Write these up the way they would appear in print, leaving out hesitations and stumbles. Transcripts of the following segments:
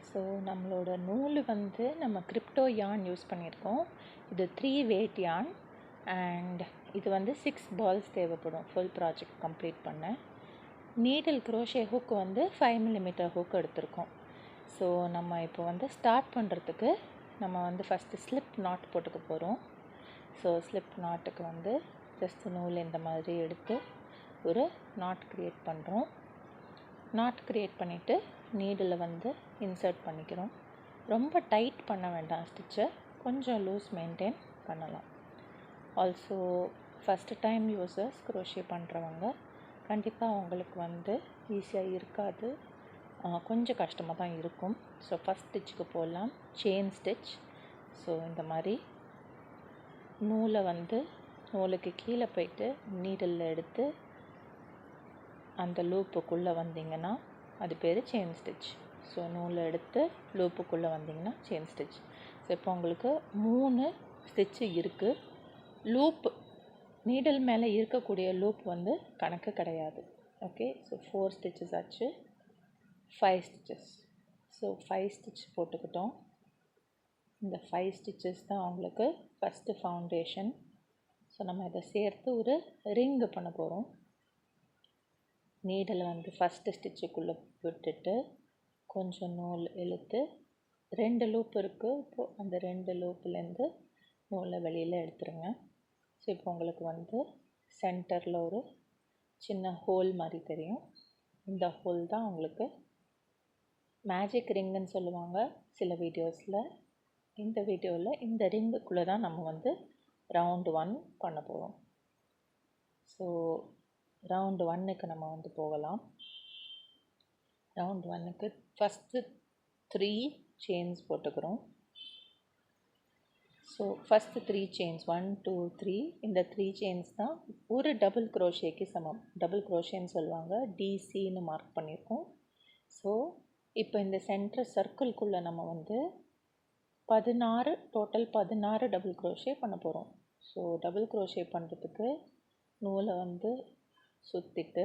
So நம்மளோட நூல் வந்து நம்ம கிரிப்டோ யான் யூஸ் பண்ணியிருக்கோம். இது 3 weight யான் அண்ட் இது வந்து 6 பால்ஸ் தேவைப்படும் ஃபுல் ப்ராஜெக்ட் கம்ப்ளீட் பண்ண. நீடில் க்ரோஷே ஹுக் வந்து 5 mm ஹுக் எடுத்திருக்கோம். ஸோ நம்ம இப்போ வந்து ஸ்டார்ட் பண்ணுறதுக்கு நம்ம வந்து ஃபஸ்ட்டு ஸ்லிப் நாட் போட்டுக்க போகிறோம். ஸோ ஸ்லிப் நாட்டுக்கு வந்து ஜஸ்ட் நூல் இந்த மாதிரி எடுத்து ஒரு நாட் க்ரியேட் பண்ணுறோம். நாட் க்ரியேட் பண்ணிவிட்டு நீடில் வந்து இன்சர்ட் பண்ணிக்கிறோம். ரொம்ப டைட் பண்ண வேண்டாம், ஸ்டிச்சை கொஞ்சம் லூஸ் மெயின்டைன் பண்ணலாம். ஆல்சோ ஃபஸ்ட்டு டைம் யூஸர்ஸ் க்ரோஷே பண்ணுறவங்க கண்டிப்பாக அவங்களுக்கு வந்து ஈஸியாக இருக்காது, கொஞ்சம் கஷ்டமாக தான் இருக்கும். ஸோ ஃபஸ்ட் ஸ்டிச்சுக்கு போடலாம் செயின் ஸ்டிச். ஸோ இந்த மாதிரி நூலை வந்து நூலுக்கு கீழே போயிட்டு நீடில் எடுத்து அந்த லூப்புக்குள்ளே வந்தீங்கன்னா அது பேர் செயின் ஸ்டிச். ஸோ நூலை எடுத்து லூப்புக்குள்ளே வந்தீங்கன்னா செயின் ஸ்டிச். ஸோ இப்போ உங்களுக்கு 3 ஸ்டிச்சு இருக்குது. லூப் நீடில் மேலே இருக்கக்கூடிய லூப் வந்து கணக்கு கிடையாது. ஓகே, ஸோ 4 ஸ்டிச்சஸ் ஆச்சு, 5 ஸ்டிச்சஸ். So 5 stitch போட்டுக்கிட்டோம். இந்த 5 ஸ்டிச்சஸ் தான் உங்களுக்கு ஃபஸ்ட்டு ஃபவுண்டேஷன். ஸோ நம்ம இதை சேர்த்து ஒரு ரிங்கு பண்ண போகிறோம். நீடில் வந்து ஃபஸ்ட்டு ஸ்டிச்சுக்குள்ளே விட்டுட்டு கொஞ்சம் நூல் இழுத்து 2 லூப் இருக்குது. இப்போது அந்த 2 லூப்லேருந்து நூலை வெளியில் எடுத்துருங்க. ஸோ இப்போ உங்களுக்கு வந்து சென்டரில் ஒரு சின்ன ஹோல் மாதிரி தெரியும். இந்த ஹோல் தான் உங்களுக்கு மேஜிக் ரிங்குன்னு சொல்லுவாங்க சில வீடியோஸில். இந்த வீடியோவில் இந்த ரிங்குக்குள்ளே தான் நம்ம வந்து ரவுண்டு 1 பண்ண போகிறோம். ஸோ ரவுண்டு 1க்கு நம்ம வந்து போகலாம். ரவுண்ட் 1க்கு ஃபஸ்ட்டு 3 செயின்ஸ் போட்டுக்கிறோம். ஸோ ஃபஸ்ட்டு 3 செயின்ஸ் 1 2 3, இந்த 3 செயின்ஸ் தான் ஒரு டபுள் க்ரோஷேக்கு சமம். டபுள் க்ரோஷேன்னு சொல்லுவாங்க, டிசின்னு மார்க் பண்ணியிருக்கோம். ஸோ இப்போ இந்த சென்டர் சர்க்கிள்குள்ளே நம்ம வந்து 16 டோட்டல் 16 டபுள் க்ரோஷே பண்ண போகிறோம். ஸோ டபுள் க்ரோஷே பண்ணுறதுக்கு நூலை வந்து சுற்றிட்டு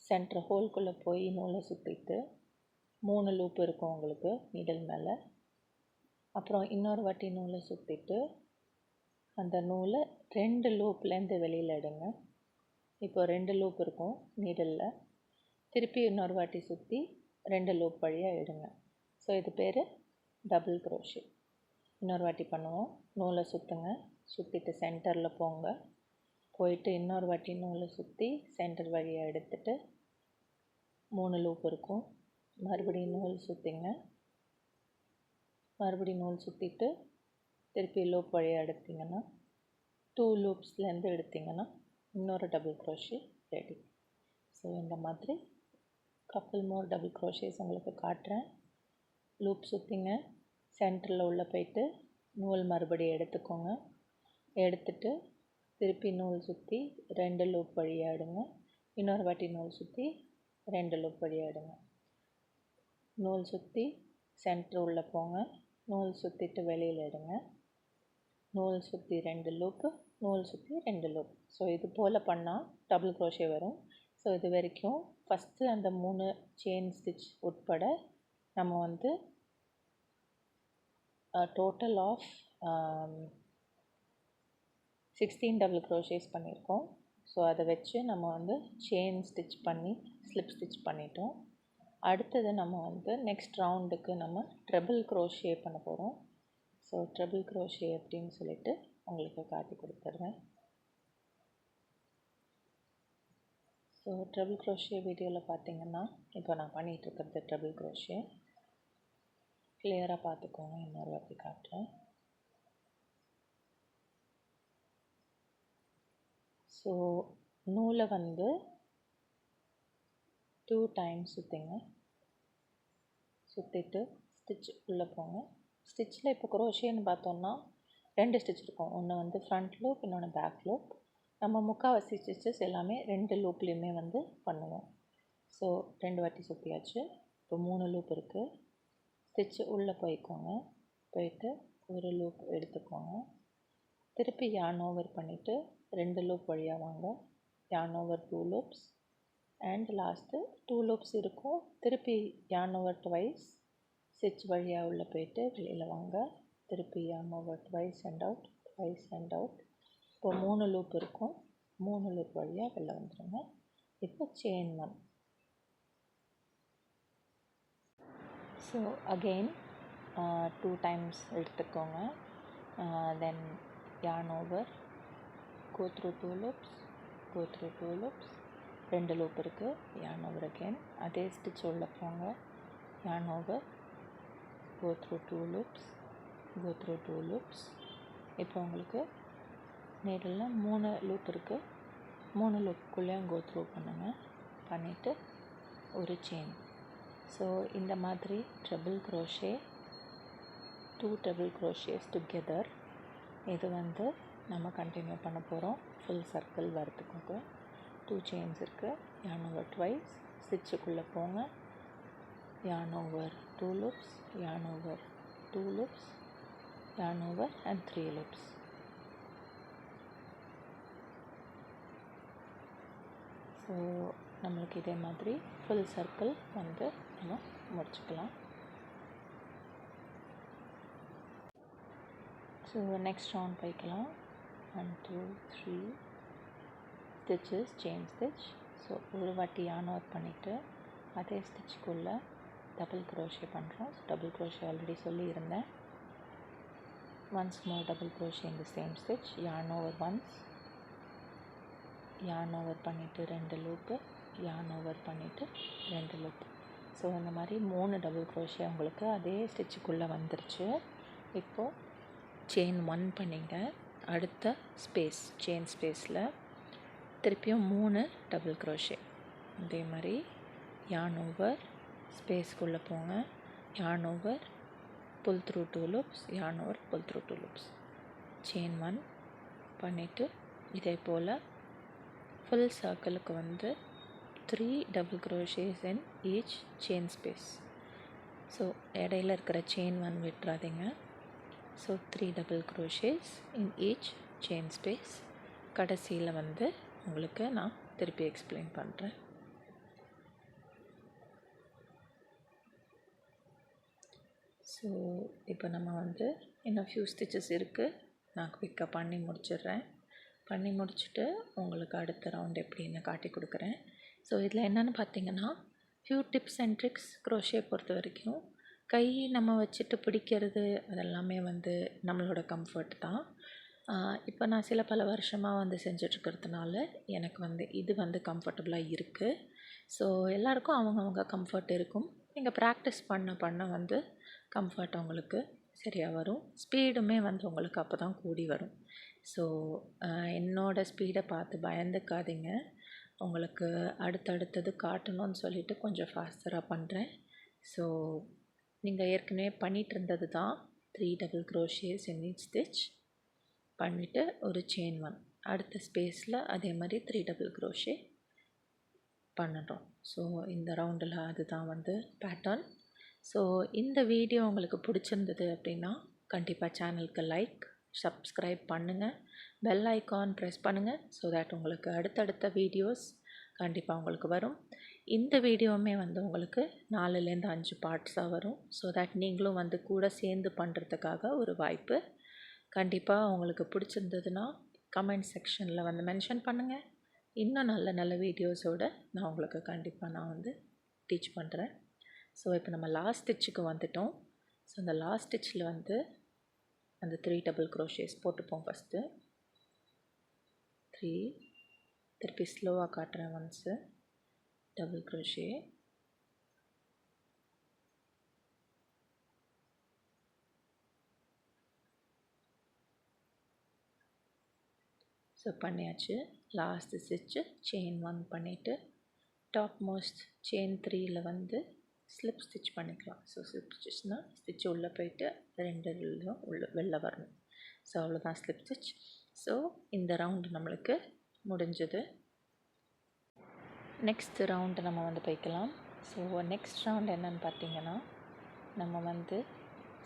சென்டர் ஹோல்குள்ளே போய் நூலை சுற்றிட்டு 3 லூப் இருக்கும் உங்களுக்கு நீடில் மேலே. அப்புறம் இன்னொரு வாட்டி நூலை சுற்றிட்டு அந்த நூலை 2 லூப்லேருந்து வெளியில் எடுங்க. இப்போ 2 லூப் இருக்கும் நீடிலில். திருப்பி இன்னொரு வாட்டி சுற்றி 2 லூப் வழியாக எடுங்க. ஸோ இது பேர் டபுள் க்ரோஷே. இன்னொரு வாட்டி பண்ணுவோம். நூலை சுற்றுங்க, சுற்றிட்டு சென்டரில் போங்க, போயிட்டு இன்னொரு வாட்டி நூலை சுற்றி சென்டர் வழியாக எடுத்துட்டு 3 லூப் இருக்கும். மறுபடியும் நூல் சுற்றிங்க, மறுபடியும் நூல் சுற்றிட்டு திருப்பி லூப் வழியாக எடுத்திங்கன்னா 2 லூப்ஸ்லேருந்து எடுத்திங்கன்னா இன்னொரு டபுள் க்ரோஷே ரெடி. ஸோ இந்த மாதிரி கப்பல் மோர் டபுள் க்ரோஷேஸ் உங்களுக்கு காட்டுறேன். லூப் சுற்றிங்க, சென்டரில் உள்ளே போயிட்டு நூல் மறுபடியும் எடுத்துக்கோங்க. எடுத்துட்டு திருப்பி நூல் சுற்றி 2 லூப் வழியாக எடுங்க. இன்னொரு வாட்டி நூல் சுற்றி 2 லூப் வழியாக எடுங்க. நூல் சுற்றி சென்டர் உள்ளே போங்க, நூல் சுற்றிட்டு வெளியில் எடுங்க. நூல் சுற்றி 2 லூப்பு, நூல் சுற்றி 2 லூப். ஸோ இது போல் பண்ணால் டபுள் க்ரோஷே வரும். ஸோ இது வரைக்கும் ஃபஸ்ட்டு அந்த 3 செயின் ஸ்டிச் உட்பட நம்ம வந்து டோட்டல் ஆஃப் 16 டபுள் க்ரோஷேஸ் பண்ணியிருக்கோம். ஸோ அதை வச்சு நம்ம வந்து செயின் ஸ்டிச் பண்ணி ஸ்லிப் ஸ்டிச் பண்ணிட்டோம். அடுத்தது நம்ம வந்து நெக்ஸ்ட் ரவுண்டுக்கு நம்ம ட்ரிபிள் க்ரோஷே பண்ண போகிறோம். ஸோ ட்ரிபிள் க்ரோஷே அப்படின்னு சொல்லிட்டு உங்களுக்கு காட்டி கொடுத்துட்றேன். ஸோ ட்ரிபிள் க்ரோஷே வீடியோவில் பார்த்தீங்கன்னா இப்போ நான் பண்ணிகிட்ருக்கிறது ட்ரிபிள் க்ரோஷே. கிளியராக பார்த்துக்கோங்க, இன்னொரு வாட்டி காட்டுறேன். ஸோ நூலை வந்து 2 டைம்ஸ் சுற்றிங்க, சுற்றிட்டு ஸ்டிச் உள்ளே போங்க. ஸ்டிச்சில் இப்போ க்ரோஷேன்னு பார்த்தோன்னா 2 ஸ்டிச் இருக்கும். ஒன்று வந்து ஃப்ரண்ட் லூப், இன்னொன்று பேக் லூப். நம்ம முக்கால்வாசி ஸ்டிச்சஸ் எல்லாமே 2 லூப்லேயுமே வந்து பண்ணுவோம். ஸோ 2 வாட்டி சுற்றியாச்சு. இப்போ 3 லூப் இருக்குது. ஸ்டிச்சு உள்ளே போய்க்கோங்க, போயிட்டு ஒரு லூப் எடுத்துக்கோங்க. திருப்பி யான் ஓவர் பண்ணிவிட்டு 2 லூப் வழியாக வாங்க. யான் over 2 loops and last 2 loops இருக்கும். திருப்பி yarn over twice ஸ்டிச் வழியாக உள்ளே போயிட்டு வெளியில் வாங்க. திருப்பி yarn over twice and out, twice and out. இப்போ 3 லூப் இருக்கும். 3 லூப் வழியாக வெளில வந்துடுங்க. இப்போ chain 1. ஸோ அகெயின் 2 times எடுத்துக்கோங்க. Then yarn over, go through 2 loops, go through 2 loops. 2 loop இருக்குது. yarn over again. அதே ஸ்டிச் உள்ள போங்க. yarn over, go through 2 loops, go through 2 loops. இப்போ உங்களுக்கு நீடில் 3 லூப் இருக்குது. 3 லூப்புக்குள்ளேயும் go through பண்ணுங்கள். பண்ணிவிட்டு ஒரு செயின். ஸோ இந்த மாதிரி treble crochet, 2 treble crochets together. இது வந்து நம்ம கண்டினியூ பண்ண போகிறோம். ஃபுல் சர்க்கிள் வரதுக்காக 2 செயின்ஸ் இருக்குது. yarn over twice, ஸ்டிச்சுக்குள்ளே போங்க. yarn over 2 loops, yarn over 2 loops, yarn over and 3 loops. So நம்மளுக்கு இதே மாதிரி ஃபுல் சர்க்கிள் வந்து நம்ம முடிச்சுக்கலாம். ஸோ நெக்ஸ்ட் ரவுண்ட் போய்க்கலாம். 1 2 3 ஸ்டிச்சஸ், செயின் ஸ்டிச். ஸோ ஒரு வாட்டி yarn over பண்ணிவிட்டு அதே ஸ்டிச்சுக்குள்ளே டபுள் crochet பண்ணுறோம். டபுள் crochet ஆல்ரெடி சொல்லியிருந்தேன். once more double crochet in the same stitch, yarn over once, yarn over பண்ணிவிட்டு 2 லூப்பு, yarn over பண்ணிவிட்டு 2 லூப்பு. ஸோ இந்த மாதிரி 3 டபுள் crochet உங்களுக்கு அதே ஸ்டிச்சுக்குள்ளே வந்துருச்சு. இப்போது செயின் 1 பண்ணிங்க. அடுத்த ஸ்பேஸ், செயின் ஸ்பேஸில் திருப்பியும் 3 டபுள் crochet. அதே மாதிரி yarn over, ஸ்பேஸ்க்குள்ளே போங்க. yarn over, pull through 2 loops, yarn over, pull through 2 loops. chain 1 பண்ணிவிட்டு இதே போல் ஃபுல் சர்க்கிளுக்கு வந்து 3 double crochets in each chain space. So இடையில இருக்கிற chain 1 விட்டுறாதீங்க. So 3 double crochets in each chain space. கடைசியில் வந்து உங்களுக்கு நான் திருப்பி எக்ஸ்பிளைன் பண்ணுறேன். ஸோ இப்போ நம்ம வந்து இன்னும் ஃபியூ ஸ்டிச்சஸ் இருக்குது. நான் குவிக்காக பண்ணி முடிச்சிடுறேன். பண்ணி முடிச்சுட்டு உங்களுக்கு அடுத்த ரவுண்ட் எப்படின்னு காட்டி கொடுக்குறேன். ஸோ இதில் என்னென்னு பார்த்தீங்கன்னா few tips and tricks. Crochet பொறுத்த வரைக்கும் கை நம்ம வச்சுட்டு பிடிக்கிறது அதெல்லாமே வந்து நம்மளோட கம்ஃபர்ட் தான். இப்போ நான் பல வருஷமாக வந்து செஞ்சிட்ருக்கிறதுனால எனக்கு வந்து இது வந்து கம்ஃபர்டபுளாக இருக்குது. ஸோ எல்லாேருக்கும் அவங்கவுங்க கம்ஃபர்ட் இருக்கும். நீங்கள் ப்ராக்டிஸ் பண்ண வந்து கம்ஃபர்ட் உங்களுக்கு சரியாக வரும். ஸ்பீடுமே வந்து உங்களுக்கு அப்போ தான் கூடி வரும். ஸோ என்னோடய ஸ்பீடை பார்த்து பயந்துக்காதீங்க. உங்களுக்கு அடுத்தடுத்தது காட்டணும்னு சொல்லிவிட்டு கொஞ்சம் ஃபாஸ்டராக பண்ணுறேன். ஸோ நீங்கள் ஏற்கனவே பண்ணிகிட்டு இருந்தது தான் 3 double crochets in each stitch பண்ணிவிட்டு ஒரு chain 1. அடுத்த ஸ்பேஸில் அதே மாதிரி 3 double crochet பண்ணுறோம். ஸோ இந்த ரவுண்டில் அதுதான் வந்து பேட்டர்ன். ஸோ இந்த வீடியோ உங்களுக்கு பிடிச்சிருந்தது அப்படின்னா கண்டிப்பாக சேனலுக்கு லைக், சப்ஸ்கிரைப் பண்ணுங்கள், பெல் ஐக்கான் ப்ரெஸ் பண்ணுங்கள். ஸோ தட் உங்களுக்கு அடுத்தடுத்த வீடியோஸ் கண்டிப்பாக உங்களுக்கு வரும். இந்த வீடியோவுமே வந்து உங்களுக்கு 4லேருந்து 5 பார்ட்ஸாக வரும். ஸோ தட் நீங்களும் வந்து கூட சேர்ந்து பண்ணுறதுக்காக ஒரு வாய்ப்பு. கண்டிப்பாக உங்களுக்கு பிடிச்சிருந்ததுன்னா கமெண்ட் செக்ஷனில் வந்து மென்ஷன் பண்ணுங்கள். இன்னும் நல்ல வீடியோஸோடு நான் உங்களுக்கு கண்டிப்பாக வந்து டீச் பண்ணுறேன். ஸோ இப்போ நம்ம லாஸ்ட் ஸ்டிச்சுக்கு வந்துட்டோம். ஸோ அந்த லாஸ்ட் ஸ்டிச்சில் வந்து அந்த 3 double crochets போட்டுப்போம். ஃபஸ்ட்டு 3, திருப்பி ஸ்லோவாக காட்டுறேன். ஒன்ஸு double crochet, ஸோ பண்ணியாச்சு. லாஸ்ட் ஸ்டிச்சு செயின் 1 பண்ணிவிட்டு டாப் மோஸ்ட் செயின் 3ல் வந்து ஸ்லிப் ஸ்டிச் பண்ணிக்கலாம். ஸோ ஸ்லிப் ஸ்டிச்னால் ஸ்டிச்சு உள்ளே போயிட்டு 2 வெளில வரணும். ஸோ அவ்வளோதான் ஸ்லிப் ஸ்டிச். ஸோ இந்த ரவுண்டு நம்மளுக்கு முடிஞ்சது. நெக்ஸ்ட் ரவுண்டு நம்ம வந்து போய்க்கலாம். ஸோ நெக்ஸ்ட் ரவுண்ட் என்னென்னு பார்த்தீங்கன்னா நம்ம வந்து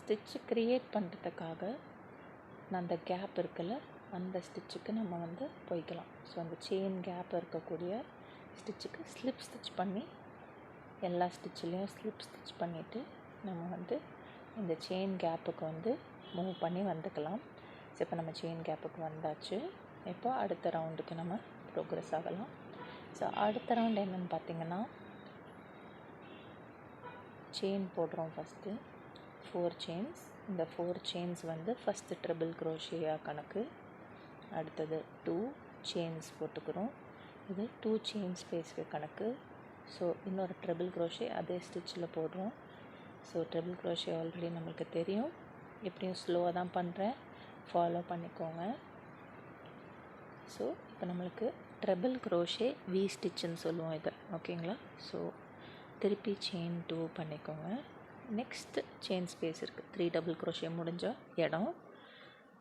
ஸ்டிச்சு க்ரியேட் பண்ணுறதுக்காக அந்த கேப் இருக்குல்ல, அந்த ஸ்டிச்சுக்கு நம்ம வந்து போய்க்கலாம். ஸோ அந்த செயின் கேப் இருக்கக்கூடிய ஸ்டிச்சுக்கு ஸ்லிப் ஸ்டிச் பண்ணி எல்லா ஸ்டிச்சிலையும் ஸ்லிப் ஸ்டிச் பண்ணிவிட்டு நம்ம வந்து இந்த செயின் கேப்புக்கு வந்து மூவ் பண்ணி வந்துக்கலாம். ஸோ இப்போ நம்ம செயின் கேப்புக்கு வந்தாச்சு. இப்போ அடுத்த ரவுண்டுக்கு நம்ம ப்ரோக்ரஸ் ஆகலாம். ஸோ அடுத்த ரவுண்டு என்னென்னு பார்த்தீங்கன்னா, செயின் போடுறோம். First 4 chains. இந்த 4 செயின்ஸ் வந்து ஃபஸ்ட்டு ட்ரிபிள் க்ரோஷியா கணக்கு. அடுத்தது 2 செயின்ஸ் போட்டுக்கிறோம். இது 2 செயின் ஸ்பேஸ்க்கு கணக்கு. ஸோ இன்னொரு ட்ரிபிள் க்ரோஷே அதே ஸ்டிச்சில் போடுறோம். ஸோ ட்ரிபிள் க்ரோஷே ஆல்ரெடி நம்மளுக்கு தெரியும். எப்படியும் ஸ்லோவாக தான் பண்ணுறேன், ஃபாலோ பண்ணிக்கோங்க. ஸோ இப்போ நம்மளுக்கு ட்ரிபிள் க்ரோஷே வி ஸ்டிச்சுன்னு சொல்லுவோம் இதை, ஓகேங்களா? ஸோ திருப்பி செயின் 2 பண்ணிக்கோங்க. நெக்ஸ்ட்டு செயின் ஸ்பேஸ் இருக்குது, 3 டபுள் க்ரோஷே முடிஞ்ச இடம்.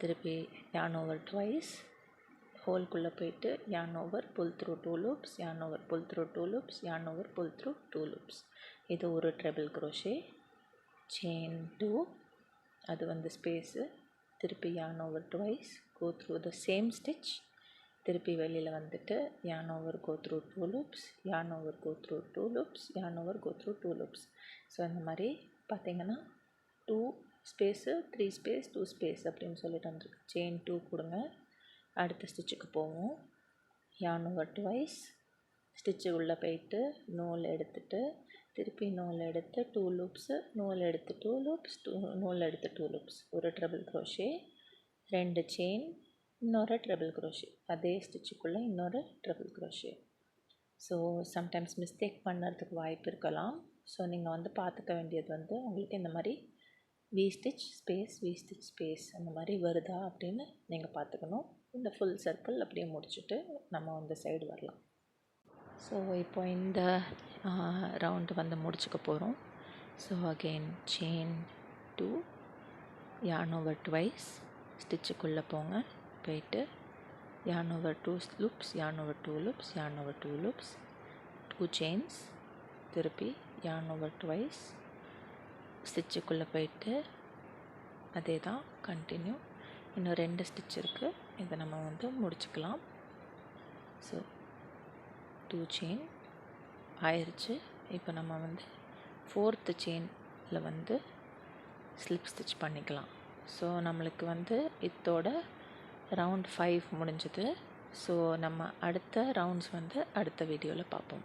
திருப்பி yarn over twice, ஹோல்குள்ளே போயிட்டு yarn over, pull through 2 loops, yarn over, pull through 2 loops, yarn over, pull through 2 loops. இது ஒரு ட்ரிபிள் க்ரோஷே. செயின் 2, அது வந்து ஸ்பேஸு. திருப்பி yarn over twice, go through the same stitch. திருப்பி வெளியில் வந்துட்டு yarn over, go through 2 loops, yarn over, go through 2 loops, yarn over, go through 2 loops. So அந்த மாதிரி பார்த்தீங்கன்னா 2 ஸ்பேஸு 3 ஸ்பேஸ் 2 ஸ்பேஸ் அப்படின்னு சொல்லிட்டு வந்துருக்கு. செயின் 2 கொடுங்க. அடுத்த ஸ்டிச்சுக்கு போவோம். yarn over twice, ஸ்டிச்சு உள்ளே போயிட்டு நூல் எடுத்துட்டு திருப்பி நூல் எடுத்து 2 லூப்ஸு, நூல் எடுத்து 2 லூப்ஸ், நூல் எடுத்து 2 லூப்ஸ், ஒரு ட்ரிபிள் க்ரோஷே, 2 செயின், இன்னொரு ட்ரிபிள் க்ரோஷே, அதே ஸ்டிச்சுக்குள்ளே இன்னொரு triple crochet. So sometimes mistake பண்ணுறதுக்கு வாய்ப்பு இருக்கலாம். ஸோ நீங்கள் வந்து பார்த்துக்க வேண்டியது வந்து உங்களுக்கு இந்த மாதிரி V stitch space V stitch space அந்த மாதிரி வருதா அப்படின்னு நீங்கள் பார்த்துக்கணும். இந்த ஃபுல் சர்க்கிள் அப்படியே முடிச்சுட்டு நம்ம வந்து சைடு வரலாம். ஸோ இப்போ இந்த ரவுண்டு வந்து முடிச்சுக்க போகிறோம். So again chain 2, yarn over twice, ஸ்டிச்சுக்குள்ளே போங்க. போயிட்டு yarn over 2 loops, yarn over 2 loops, yarn over 2 loops, 2 chains. திருப்பி yarn over twice, ஸ்டிச்சுக்குள்ளே போயிட்டு அதே தான் கண்டினியூ. இன்னும் 2 ஸ்டிச் இருக்குது, இதை நம்ம வந்து முடிச்சுக்கலாம். ஸோ 2 செயின் ஆயிடுச்சு. இப்போ நம்ம வந்து 4th செயினில் வந்து ஸ்லிப் ஸ்டிச் பண்ணிக்கலாம். ஸோ நம்மளுக்கு வந்து இதோட ரவுண்ட் 5 முடிஞ்சது. ஸோ நம்ம அடுத்த ரவுண்ட்ஸ் வந்து அடுத்த வீடியோவில் பார்ப்போம்.